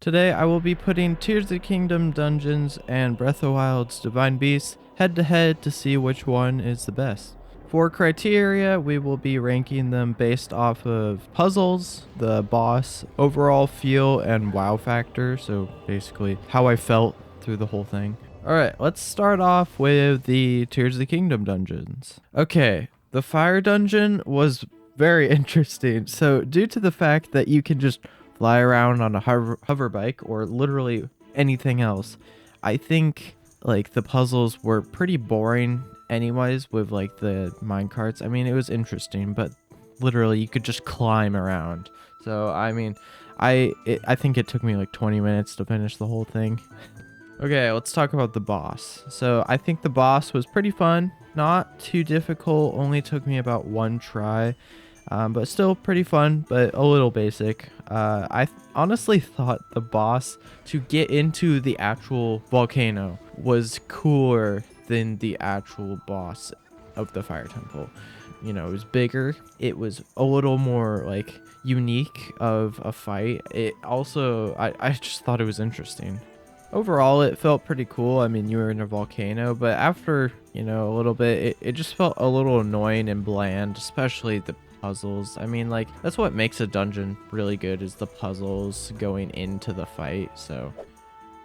Today I will be putting Tears of the Kingdom dungeons and Breath of the Wild's Divine Beasts head to head to see which one is the best. For criteria, we will be ranking them based off of puzzles, the boss, overall feel, and wow factor. So basically how I felt through the whole thing. Alright, let's start off with the Tears of the Kingdom dungeons. Okay, the fire dungeon was very interesting. So due to the fact that you can just fly around on a hover bike or literally anything else, I think like the puzzles were pretty boring anyways with like the minecarts. I mean, it was interesting, but literally you could just climb around. So I mean, I think it took me like 20 minutes to finish the whole thing. Okay, let's talk about the boss. So I think the boss was pretty fun, not too difficult, only took me about one try, but still pretty fun, but a little basic. Honestly thought the boss to get into the actual volcano was cooler than the actual boss of the fire temple. You know, it was bigger, it was a little more like unique of a fight. It also, I just thought it was interesting. Overall, it felt pretty cool. I mean, you were in a volcano, but after, you know, a little bit, it just felt a little annoying and bland, especially the puzzles. I mean, like, that's what makes a dungeon really good, is the puzzles going into the fight. So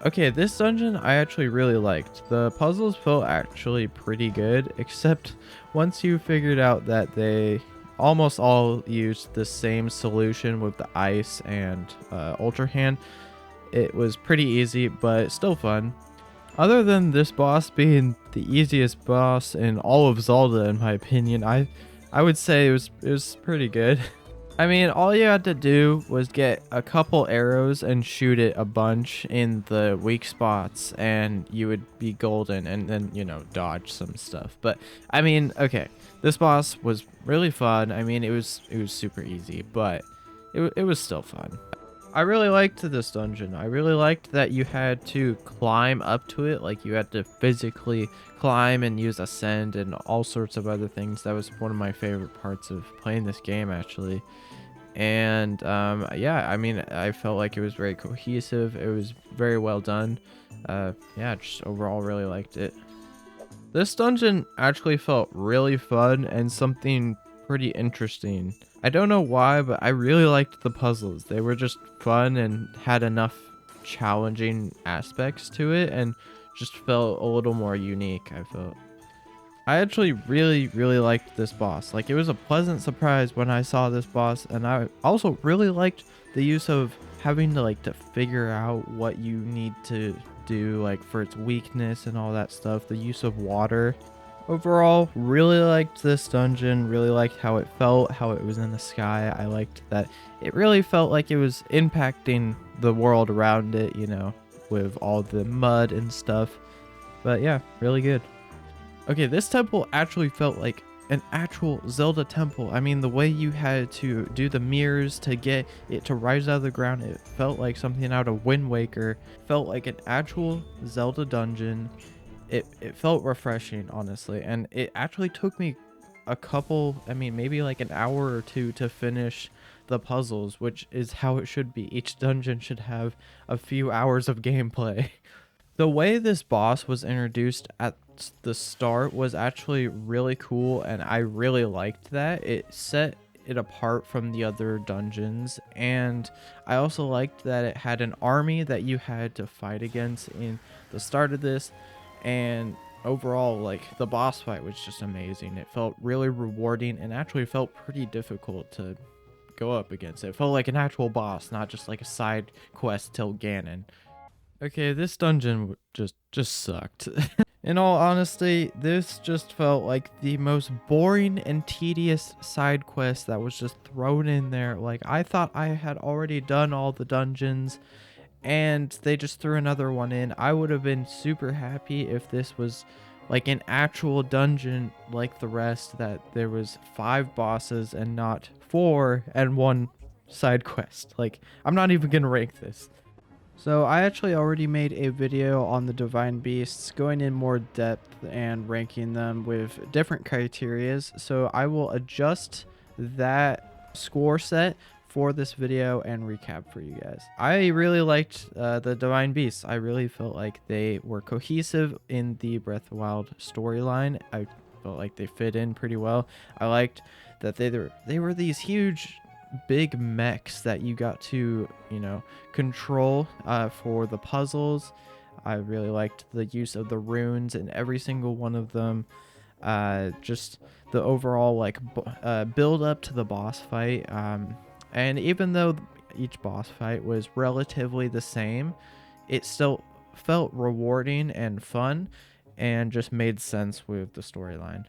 okay, this dungeon I actually really liked. The puzzles felt actually pretty good, except once you figured out that they almost all used the same solution with the ice and ultra hand. It was pretty easy, but still fun. Other than this boss being the easiest boss in all of Zelda, in my opinion, I would say it was pretty good. I mean, all you had to do was get a couple arrows and shoot it a bunch in the weak spots, and you would be golden, and then, you know, dodge some stuff. But I mean, okay, this boss was really fun. I mean, it was super easy, but it was still fun. I really liked this dungeon. I really liked that you had to climb up to it. Like, you had to physically climb and use ascend and all sorts of other things. That was one of my favorite parts of playing this game, actually. And yeah, I mean, I felt like it was very cohesive. It was very well done. Yeah, just overall really liked it. This dungeon actually felt really fun and something pretty interesting. I don't know why, but I really liked the puzzles. They were just fun and had enough challenging aspects to it and just felt a little more unique, I felt. I actually really liked this boss. Like, it was a pleasant surprise when I saw this boss, and I also really liked the use of having to like to figure out what you need to do, like for its weakness and all that stuff. The use of water. Overall, really liked this dungeon, really liked how it felt, how it was in the sky. I liked that it really felt like it was impacting the world around it, you know, with all the mud and stuff. But yeah, really good. Okay, this temple actually felt like an actual Zelda temple. I mean, the way you had to do the mirrors to get it to rise out of the ground, it felt like something out of Wind Waker. Felt like an actual Zelda dungeon. It felt refreshing, honestly, and it actually took me a couple, I mean, maybe like an hour or two to finish the puzzles, which is how it should be. Each dungeon should have a few hours of gameplay. The way this boss was introduced at the start was actually really cool, and I really liked that. It set it apart from the other dungeons, and I also liked that it had an army that you had to fight against in the start of this. And overall, like, the boss fight was just amazing. It felt really rewarding and actually felt pretty difficult to go up against. It felt like an actual boss, not just like a side quest till Ganon. Okay, this dungeon just sucked. In all honesty, this just felt like the most boring and tedious side quest that was just thrown in there. Like, I thought I had already done all the dungeons, and they just threw another one in. I would have been super happy if this was like an actual dungeon like the rest, that there was 5 bosses and not 4 and 1 side quest. Like, I'm not even gonna rank this. So I actually already made a video on the Divine Beasts, going in more depth and ranking them with different criterias. So I will adjust that score set for this video and recap for you guys. I really liked the Divine Beasts. I really felt like they were cohesive in the Breath of the Wild storyline. I felt like they fit in pretty well. I liked that they were these huge big mechs that you got to, you know, control for the puzzles. I really liked the use of the runes in every single one of them. Just the overall like build up to the boss fight. And even though each boss fight was relatively the same, it still felt rewarding and fun and just made sense with the storyline.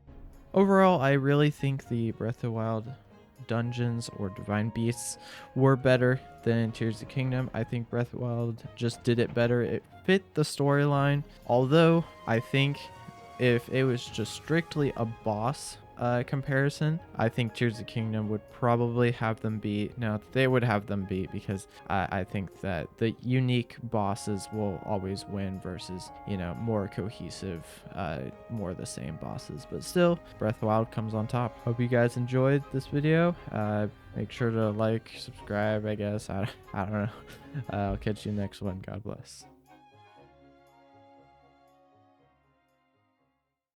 Overall, I really think the Breath of the Wild dungeons or Divine Beasts were better than Tears of the Kingdom. I think Breath of the Wild just did it better. It fit the storyline, although I think if it was just strictly a boss comparison, I think Tears of the Kingdom would probably have them beat. No, they would have them beat because I think that the unique bosses will always win versus, you know, more cohesive, more the same bosses. But still, Breath of the Wild comes on top. Hope you guys enjoyed this video. Make sure to like, subscribe, I guess. I don't know. I'll catch you next one. God bless.